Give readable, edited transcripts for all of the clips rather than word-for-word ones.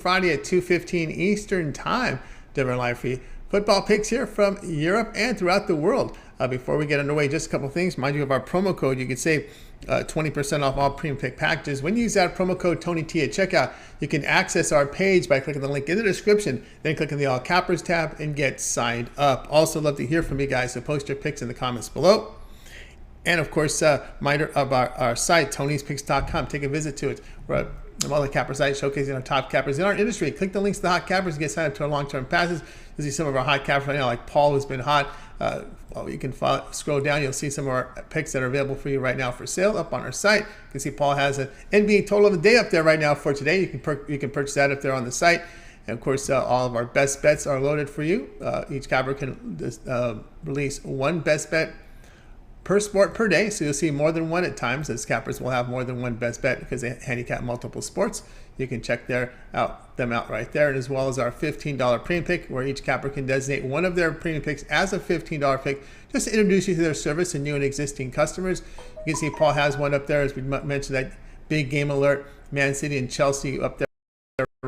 Friday at 2:15 Eastern Time. Different live free football picks here from Europe and throughout the world. Before we get underway, just a couple things. Mind you, of our promo code, you can save 20% off all premium pick packages. When you use that promo code TonyT at checkout, you can access our page by clicking the link in the description, then clicking the All Cappers tab and get signed up. Also, love to hear from you guys, so post your picks in the comments below. And of course, reminder of our site, Tony'sPicks.com. Take a visit to it. We're all the capper sites showcasing our top cappers in our industry. Click the links to the hot cappers and get signed up to our long-term passes. You'll see some of our hot cappers right now, like Paul, who's been hot. You can scroll down. You'll see some of our picks that are available for you right now for sale up on our site. You can see Paul has an NBA total of the day up there right now for today. You can purchase that up there on the site. And of course, all of our best bets are loaded for you. Each capper can release one best bet per sport per day, so you'll see more than one at times, as cappers will have more than one best bet because they handicap multiple sports. You can check them out right there, and as well as our $15 premium pick, where each capper can designate one of their premium picks as a $15 pick, just to introduce you to their service and new and existing customers. You can see Paul has one up there, as we mentioned, that big game alert, Man City and Chelsea up there.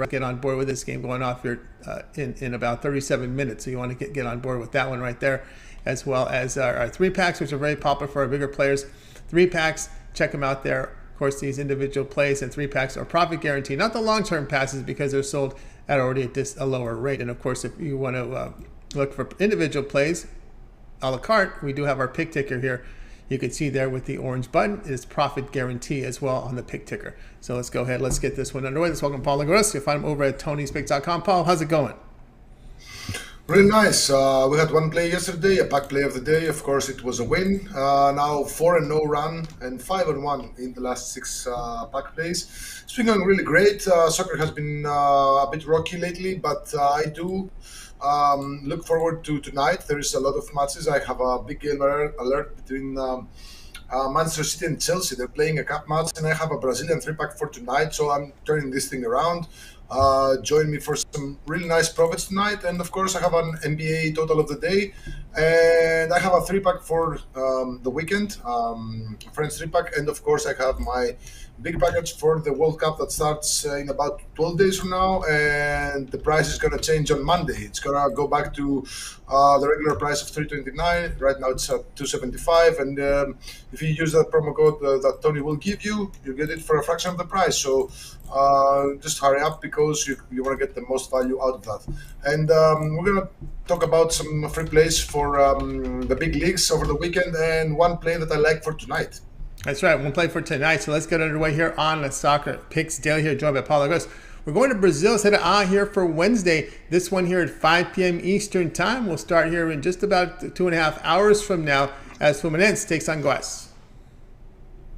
Get on board with this game going off here in about 37 minutes, so you want to get on board with that one right there, as well as our 3-packs, which are very popular for our bigger players. 3-packs, check them out there. Of course, these individual plays and 3-packs are profit guaranteed, not the long-term passes, because they're sold at already at a lower rate. And of course, if you want to look for individual plays a la carte, we do have our pick ticker here. You can see there with the orange button is profit guarantee as well on the pick ticker. So let's go ahead. Let's get this one underway. Let's welcome Paul Legross. You'll find him over at Tony'sPicks.com. Paul, how's it going? Really nice. We had one play yesterday, a pack play of the day. Of course, it was a win. Now 4-0 run and 5-1 in the last 6 pack plays. It's been going really great. Soccer has been a bit rocky lately, but I do look forward to tonight. There is a lot of matches. I have a big game alert between Manchester City and Chelsea. They're playing a cup match, and I have a Brazilian 3-pack for tonight, so I'm turning this thing around. Join me for some really nice profits tonight, and of course I have an NBA total of the day, and I have a 3-pack for the weekend, French 3-pack, and of course I have my big package for the World Cup that starts in about 12 days from now, and the price is going to change on Monday. It's going to go back to the regular price of $3.29. Right now it's at $2.75, and if you use that promo code that Tony will give you, you get it for a fraction of the price. So just hurry up, because you want to get the most value out of that. And we're going to talk about some free plays for the big leagues over the weekend, and one play that I like for tonight. That's right, one play for tonight. So let's get underway here on the Soccer Picks Daily here, joined by Paul Legross. We're going to Brazil, Serie A here for Wednesday. This one here at 5 p.m. Eastern Time. We'll start here in just about 2.5 hours from now as Fluminense takes on Goias.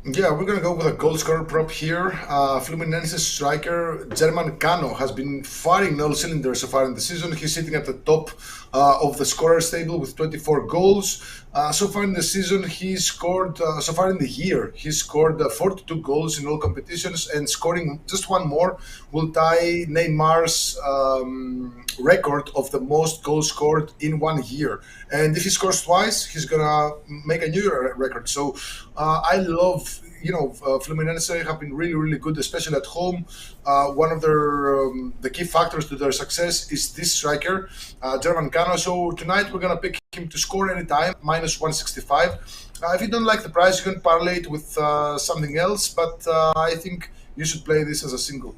Yeah, we're going to go with a goal scorer prop here. Fluminense striker German Cano has been firing all cylinders so far in the season. He's sitting at the top of the scorers table with 24 goals. So far in the season, he scored, so far in the year, he scored 42 goals in all competitions, and scoring just one more will tie Neymar's record of the most goals scored in 1 year. And if he scores twice, he's going to make a new record. So I love, Fluminense have been really, really good, especially at home. One of the key factors to their success is this striker, German Cano. So tonight we're going to pick him to score anytime, minus 165. If you don't like the price, you can parlay it with something else, but I think you should play this as a single.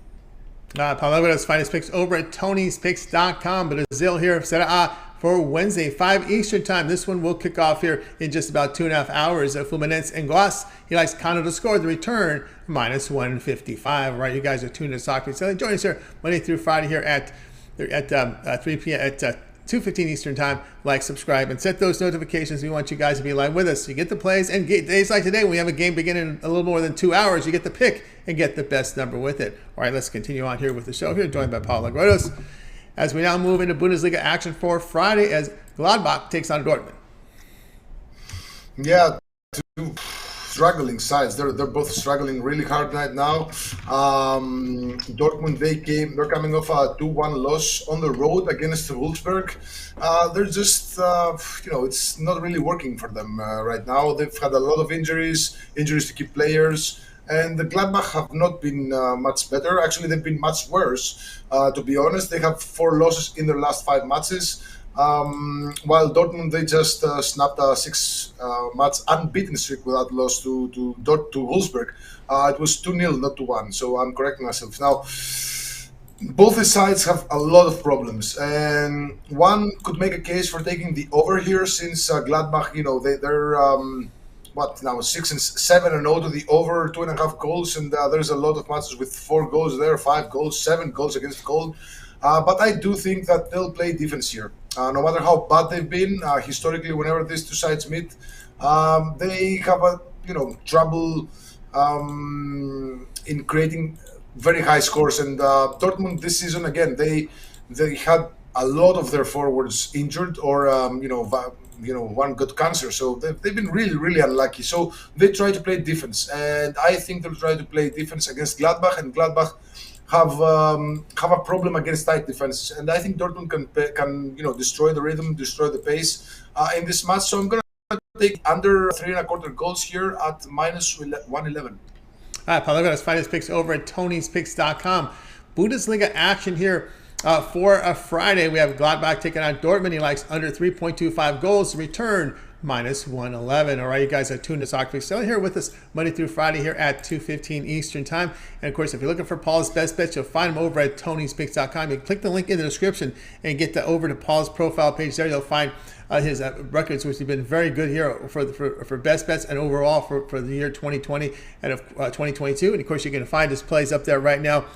Paul Legross, find his picks over at Tony'sPicks.com. Brazil here, Serie A for Wednesday, 5 Eastern Time. This one will kick off here in just about 2.5 hours. Fluminense and Goias. He likes Cano to score. The return, minus 155. All right, you guys are tuned to Soccer Picks. Join us here Monday through Friday here at 3 p.m. at 2:15 Eastern Time. Like, subscribe, and set those notifications. We want you guys to be live with us. You get the plays, and days like today, when we have a game beginning in a little more than 2 hours, you get the pick and get the best number with it. All right, let's continue on here with the show here, joined by Paul Legross, as we now move into Bundesliga action for Friday as Gladbach takes on Dortmund. Yeah, two struggling sides. They're both struggling really hard right now. Dortmund, they're coming off a 2-1 loss on the road against Wolfsburg. They're just, it's not really working for them right now. They've had a lot of injuries to key players. And the Gladbach have not been much better. Actually, they've been much worse. To be honest, they have 4 losses in their last 5 matches. While Dortmund, they just snapped a 6 match unbeaten streak without loss to Wolfsburg. It was 2-0, not 2-1. So I'm correcting myself now. Both the sides have a lot of problems, and one could make a case for taking the over here, since Gladbach, they're what now, 6-7-0 to the over 2.5 goals, and there's a lot of matches with 4 goals there, 5 goals, 7 goals against goal. But I do think that they'll play defense here, no matter how bad they've been. Historically, whenever these two sides meet, they have a trouble in creating very high scores. And Dortmund this season, again, they had a lot of their forwards injured, or one got cancer, so they've been really, really unlucky. So they try to play defense, and I think they'll try to play defense against Gladbach, and Gladbach have a problem against tight defense. And I think Dortmund can destroy the rhythm, destroy the pace in this match. So I'm gonna take under 3.25 goals here at minus 111. All right, Paul, look at us. Find his picks over at Tony'sPicks.com. Bundesliga action here for a Friday. We have Gladbach taking on Dortmund. He likes under 3.25 goals. Return minus 111. All right, you guys are tuned to Soccer Picks. Still here with us Monday through Friday here at 2:15 Eastern Time. And of course, if you're looking for Paul's best bets, you'll find him over at Tony'sPicks.com. You can click the link in the description and get over to Paul's profile page. There you'll find his records, which have been very good here for best bets and overall for the year 2020 and 2022. And of course, you can find his plays up there right now.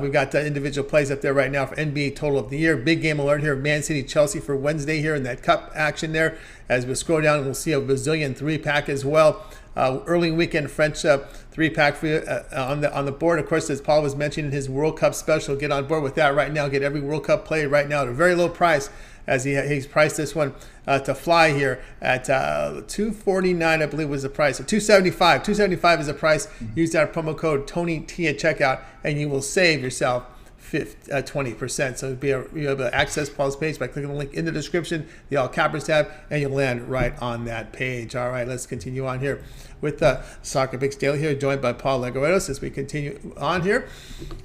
We've got the individual plays up there right now for NBA total of the year. Big game alert here, Man City Chelsea for Wednesday here in that cup action there. As we scroll down, we'll see a Brazilian 3-pack as well. Early weekend French 3-pack for you on the board. Of course, as Paul was mentioning, his World Cup special. Get on board with that right now. Get every World Cup play right now at a very low price, as he's priced this one to fly here at $249, I believe was the price. So $275. $275 is the price. Use that promo code TonyT at checkout, and you will save yourself 20%. So you'll be able to access Paul's page by clicking the link in the description, the all cappers tab, and you'll land right on that page. All right, let's continue on here with Soccer Picks Daily here, joined by Paul Legoretos as we continue on here.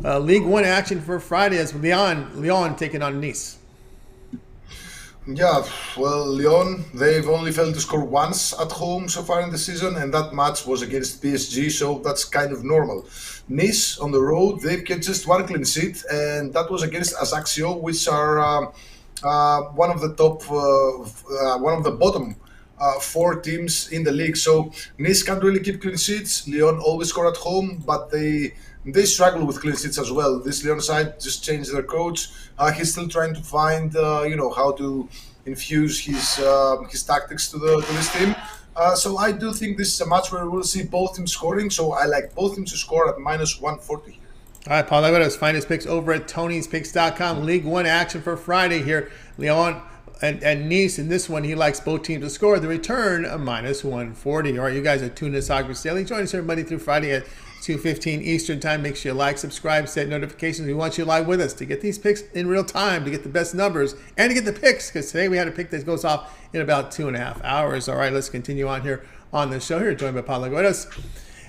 League One action for Friday as Lyon taking on Nice. Yeah, well, Lyon, they've only failed to score once at home so far in the season, and that match was against PSG, so that's kind of normal. Nice, on the road, they've got just 1 clean sheet, and that was against Ajaccio, which are one of the bottom 4 teams in the league. So Nice can't really keep clean sheets. Lyon always score at home, but they struggle with clean sheets as well. This Lyon side just changed their coach. He's still trying to find, how to infuse his tactics to this team. So I do think this is a match where we'll see both teams scoring. So I like both teams to score at minus 140. All right, Paul, let us find his picks over at Tony'sPicks.com. League One action for Friday here. Lyon and Nice, in this one, he likes both teams to score. The return, a minus 140. All right, you guys are tuned to Soccer Picks Daily. Join us here Monday through Friday at 2:15 Eastern Time. Make sure you like, subscribe, set notifications. We want you live with us to get these picks in real time, to get the best numbers, and to get the picks, because today we had a pick that goes off in about 2.5 hours. All right, let's continue on here on the show here, joined by Paul Legoretos.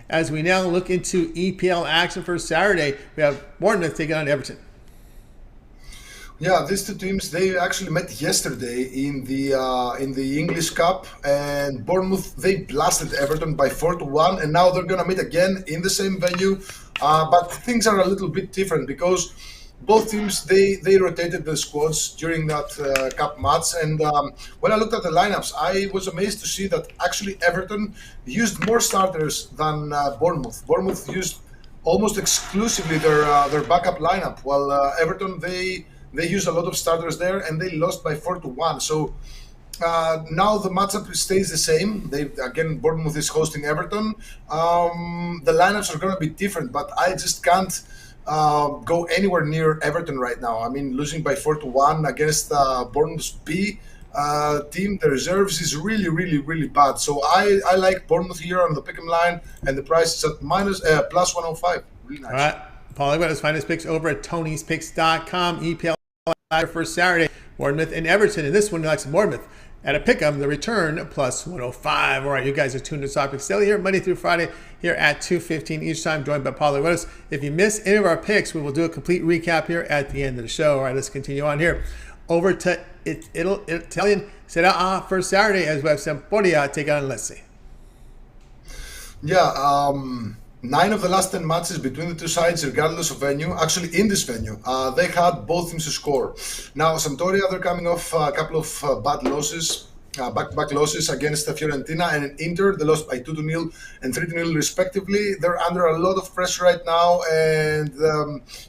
As we now look into EPL action for Saturday, we have Bournemouth taking on Everton. Yeah, these two teams, they actually met yesterday in the English Cup, and Bournemouth, they blasted Everton by 4-1, and now they're gonna meet again in the same venue. But things are a little bit different because both teams, they rotated the squads during that cup match, and when I looked at the lineups, I was amazed to see that actually Everton used more starters than Bournemouth. Bournemouth used almost exclusively their backup lineup, while Everton, they used a lot of starters there, and they lost by 4-1. So now the matchup stays the same. Bournemouth is hosting Everton. The lineups are going to be different, but I just can't go anywhere near Everton right now. I mean, losing by 4-1 against Bournemouth's B team, the reserves, is really, really, really bad. So I like Bournemouth here on the pick'em line, and the price is at plus 105. Really nice. All right, Paul, let us find his picks over at Tony'sPicks.com. EPL for Saturday, Bournemouth and Everton. And this one, he likes Bournemouth At a pick'em, the return plus 105. All right, you guys are tuned to Soccer Picks Daily here Monday through Friday here at 2:15 each time, joined by Paulo Guedes. If you miss any of our picks, we will do a complete recap here at the end of the show. All right, let's continue on here. Over to Italian Serie A for Saturday as we have Sampdoria take on Lecce. Yeah, 9 of the last 10 matches between the two sides, regardless of venue, actually in this venue, they had both teams to score. Now, Sampdoria, they're coming off a couple of bad losses, back-to-back losses against Fiorentina and Inter. They lost by 2-0 and 3-0 respectively. They're under a lot of pressure right now, and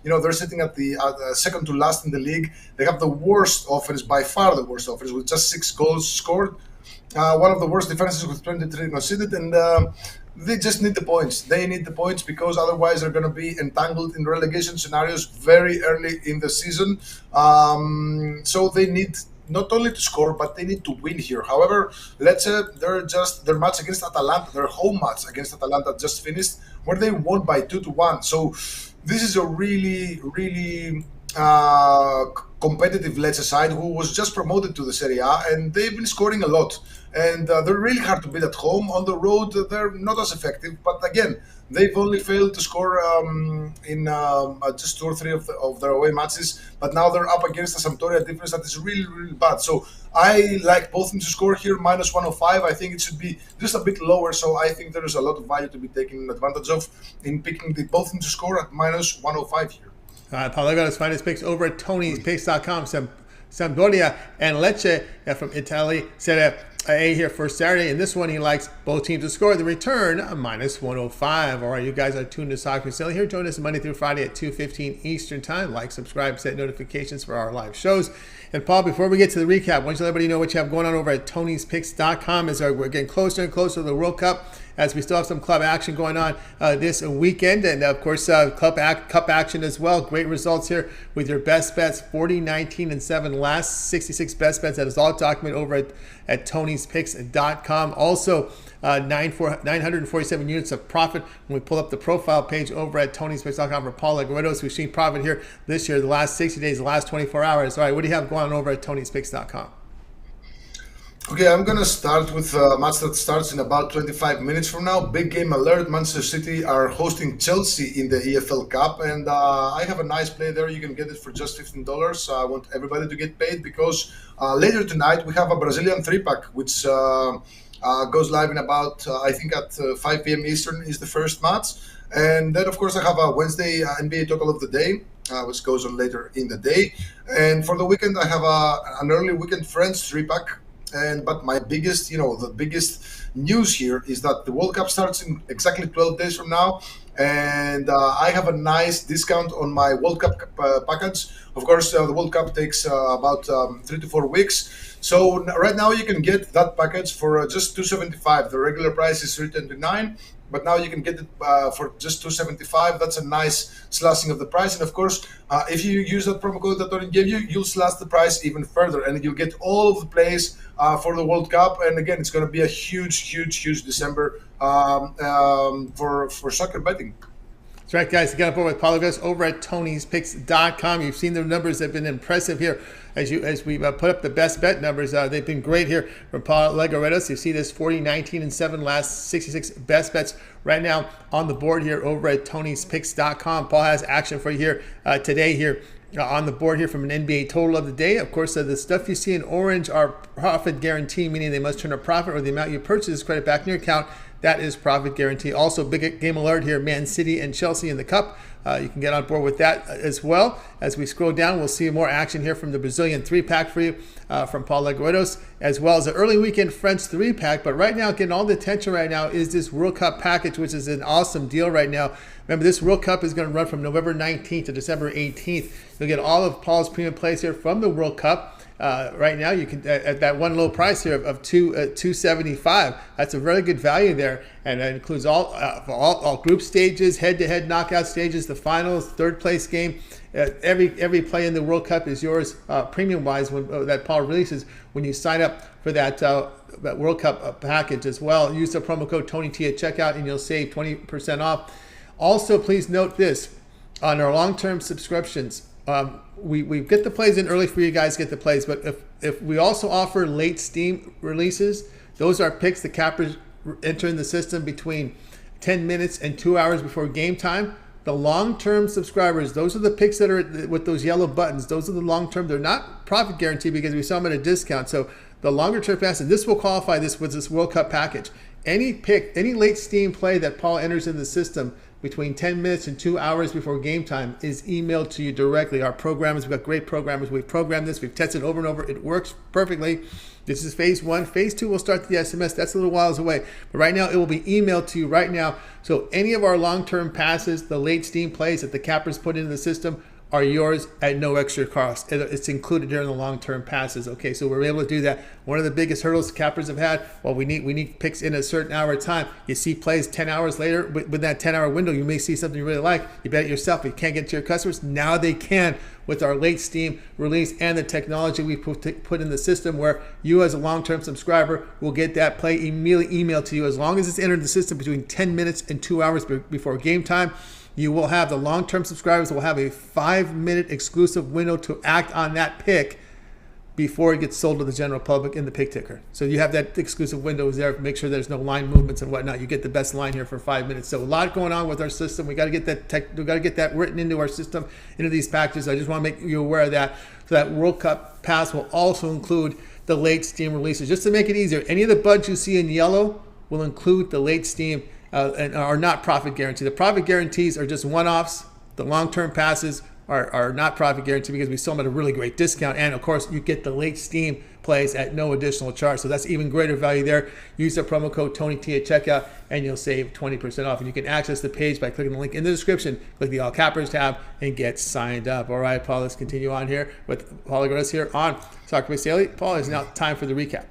they're sitting at the second to last in the league. They have the worst offense, by far the worst offense, with just 6 goals scored. One of the worst defenses with 23 conceded, and they just need the points. They need the points because otherwise they're going to be entangled in relegation scenarios very early in the season. So they need not only to score, but they need to win here. However, Lecce, their match against Atalanta, their home match against Atalanta just finished, where they won by 2-1. So this is a really, really competitive Lecce side who was just promoted to the Serie A, and they've been scoring a lot. And they're really hard to beat at home. On the road, they're not as effective. But again, they've only failed to score in just 2 or 3 of their away matches. But now they're up against a Sampdoria defense that is really, really bad. So I like both teams to score here, minus 105. I think it should be just a bit lower. So I think there is a lot of value to be taken advantage of in picking both teams to score at minus 105 here. Paulo Guedes, find his picks over at Tony'sPicks.com. Sampdoria and Lecce from Italy. Serie A here for Saturday. And this one, he likes both teams to score. The return, minus 105. All right, you guys are tuned to Soccer Picks Daily here. Join us Monday through Friday at 2:15 Eastern Time. Like, subscribe, set notifications for our live shows. And Paul, before we get to the recap, why don't you let everybody know what you have going on over at Tony'sPicks.com as we're getting closer and closer to the World Cup, as we still have some club action going on this weekend. And, of course, cup action as well. Great results here with your best bets, 40, 19, and 7 last 66 best bets. That is all documented over at Tony'sPicks.com. Also, 947 units of profit when we pull up the profile page over at Tony'sPicks.com for Paulo Guedes. We've seen profit here this year, the last 60 days, the last 24 hours. All right, what do you have going on over at Tony'sPicks.com? Okay, I'm going to start with a match that starts in about 25 minutes from now. Big game alert. Manchester City are hosting Chelsea in the EFL Cup. And I have a nice play there. You can get it for just $15. I want everybody to get paid because later tonight we have a Brazilian 3-pack, which goes live in about, I think at 5 p.m. Eastern is the first match. And then, of course, I have a Wednesday NBA Total of the Day, which goes on later in the day. And for the weekend, I have an early weekend Friends 3-pack. But my biggest, the biggest news here is that the World Cup starts in exactly 12 days from now. And I have a nice discount on my World Cup package. Of course, the World Cup takes about 3 to 4 weeks. So right now you can get that package for just $275. The regular price is $329. But now you can get it for just $275. That's a nice slashing of the price. And of course, if you use that promo code that Tony gave you, you'll slash the price even further. And you'll get all of the plays for the World Cup. And again, it's going to be a huge December for soccer betting. That's right, guys. You got to board with Paulo Guedes over at Tony'sPicks.com. You've seen the numbers have been impressive here as we put up the best bet numbers. They've been great here from Paulo Guedes. You see this 40, 19, and 7 last 66 best bets right now on the board here over at Tony'sPicks.com. Paul has action for you here today here on the board here from an NBA Total of the Day. Of course, the stuff you see in orange are profit guarantee, meaning they must turn a profit or the amount you purchase is credit back in your account. That is profit guarantee. Also, big game alert here, Man City and Chelsea in the Cup. You can get on board with that as well. As we scroll down, we'll see more action here from the Brazilian 3-pack for you from Paulo Guedes, as well as the early weekend French 3-pack. But right now, getting all the attention right now is this World Cup package, which is an awesome deal right now. Remember, this World Cup is going to run from November 19th to December 18th. You'll get all of Paul's premium plays here from the World Cup. Right now, you can at that one low price here of $275. That's a very good value there, and that includes all group stages, head-to-head knockout stages, the finals, third place game. Every play in the World Cup is yours, premium-wise, when that Paul releases when you sign up for that World Cup package as well. Use the promo code TonyT at checkout, and you'll save 20% off. Also, please note this on our long-term subscriptions. we get the plays in early for you guys to get the plays, but if we also offer late Steam releases, those are picks the cappers enter in the system between 10 minutes and 2 hours before game time. The long-term subscribers, those are the picks that are with those yellow buttons. Those are the long-term. They're not profit guaranteed because we sell them at a discount. So the longer-term passes, this will qualify this with this World Cup package. Any pick, any late Steam play that Paul enters in the system between 10 minutes and 2 hours before game time is emailed to you directly. Our programmers, we've got great programmers. We've programmed this. We've tested over and over. It works perfectly. This is phase 1. Phase 2 will start the SMS. That's a little whiles away. But right now, it will be emailed to you right now. So any of our long-term passes, the late Steam plays that the cappers put into the system, are yours at no extra cost. It's included during the long-term passes. Okay, so we're able to do that. One of the biggest hurdles cappers have had, well, we need picks in a certain hour of time. You see plays 10 hours later, with that 10-hour window, you may see something you really like. You bet it yourself. You can't get to your customers. Now they can with our late Steam release and the technology we put in the system, where you as a long-term subscriber will get that play immediately emailed to you as long as it's entered the system between 10 minutes and 2 hours before game time. You will have the long-term subscribers will have a 5-minute exclusive window to act on that pick before it gets sold to the general public in the pick ticker. So you have that exclusive window there. Make sure there's no line movements and whatnot. You get the best line here for 5 minutes. So a lot going on with our system. We got to get that we got to get that written into our system, into these packages. I just want to make you aware of that. So that World Cup pass will also include the late Steam releases, just to make it easier. Any of the buttons you see in yellow will include the late Steam. And are not profit guaranteed. The profit guarantees are just one-offs. The long-term passes are not profit guaranteed because we sell them at a really great discount. And of course, you get the late Steam plays at no additional charge. So that's even greater value there. Use the promo code TonyT at checkout and you'll save 20% off. And you can access the page by clicking the link in the description. Click the All Cappers tab and get signed up. All right, Paul, let's continue on here with Paul Goias here on Soccer Base Daily. Paul, it's now time for the recap.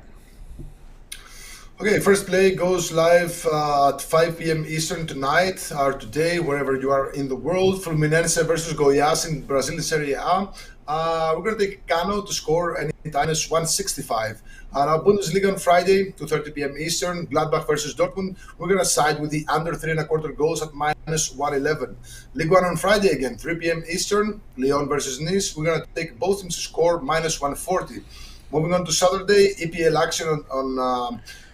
Okay, first play goes live at 5 p.m. Eastern tonight or today, wherever you are in the world. Fluminense versus Goias in Brazil Serie A. We're going to take Cano to score anytime is 165. Now, Bundesliga on Friday, 2:30 p.m. Eastern, Gladbach versus Dortmund. We're going to side with the under 3.25 goals at minus 111. Ligue 1 on Friday again, 3 p.m. Eastern, Lyon versus Nice. We're going to take both teams to score minus 140. Moving on to Saturday, EPL action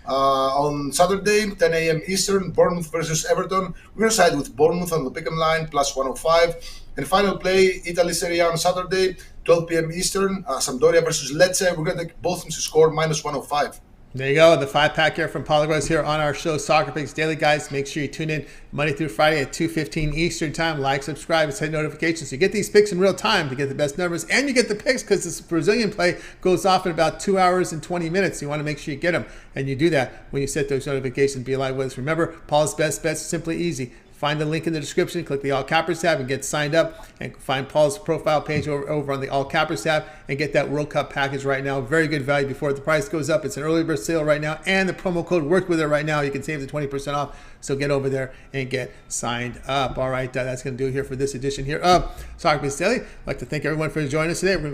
on Saturday, 10 a.m. Eastern, Bournemouth versus Everton. We're going to side with Bournemouth on the pick'em line, plus 105. And final play, Italy Serie A on Saturday, 12 p.m. Eastern, Sampdoria versus Lecce. We're going to take both teams to score minus 105. There you go, the 5-pack here from Paul Goias here on our show, Soccer Picks Daily, guys. Make sure you tune in Monday through Friday at 2:15 Eastern Time. Like, subscribe, and set notifications. You get these picks in real time to get the best numbers, and you get the picks because this Brazilian play goes off in about 2 hours and 20 minutes. You want to make sure you get them, and you do that when you set those notifications. Be live with us. Remember, Paul's best bets, simply easy. Find the link in the description, click the All Cappers tab and get signed up, and find Paul's profile page over on the All Cappers tab and get that World Cup package right now. Very good value before the price goes up. It's an early bird sale right now, and the promo code worked with it right now. You can save the 20% off, so get over there and get signed up. All right, that's going to do it here for this edition here of Soccer Picks Daily. I'd like to thank everyone for joining us today. We're going to